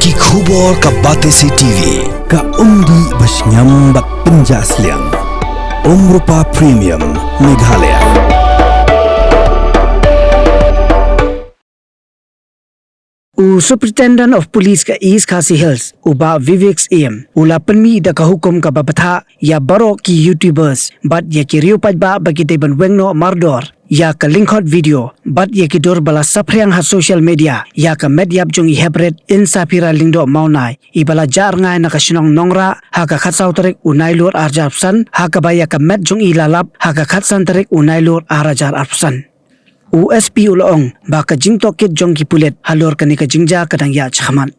Ki khubor ka Batesi TV ka undi basnyam bak penjasliang Omrupa Premium Meghalaya. Superintendent of Police ka East Khasi Hills uba Vivek AM ula penmi da ka hukum ka babatha ya baro ki YouTubers bat ya ki riu pajba bagi deban wengno mardor ya ka linkhot video bat ya ki dor bala sapriang ha social media ya ka medyap jong i hebret in sapira lingdo maunai ibala jar ngai na ka sinong nongra ha ka khatsau tarik unai lur arjapsan ha ka baya ka met jong i lalap ha ka khatsan tarik unai lur arajar arpsan USP ulaong baka jingto kit jong ki pulet halor kani ka jingja kadang ya chakhaman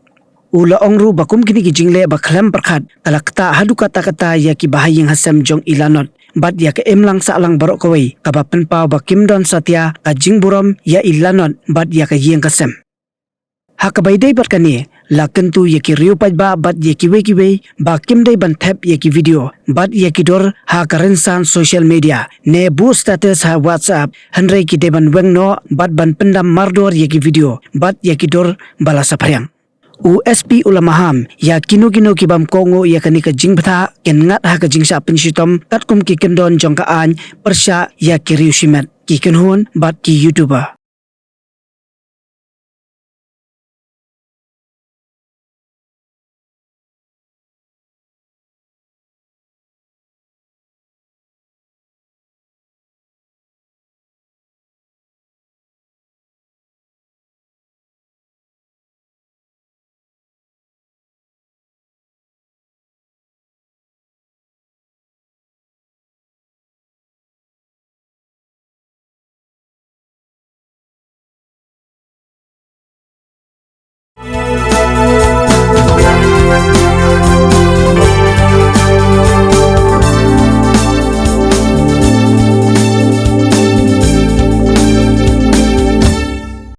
ulaong ru bakum kini ki jingle bakhlem perkhat kalakta hadu kata kata ya ki bahaying hasam jong ilanot bat ya ka emlang sa alang barok kawai kabapen pau bakim don satya ka jingburam ya ilanot bat ya ka yeng kasem hakabaydai bat kani lakentu ya ki riu pajba bat ya ki we bakim dai ban thep ya ki video bat ya ki dor ha karensan social media ne bu status ha WhatsApp hanrei ki deban wengno bat ban pendam mardor ya ki video bat ya ki dor bala saphayang USP ulamaham ya kino ki bam kongo ya kani ka jingbtha ken ngat ha ka jingsa pensitom tatkum ki kendon jong ka an persya ya ki riu simet ki kenhun bat ki YouTuber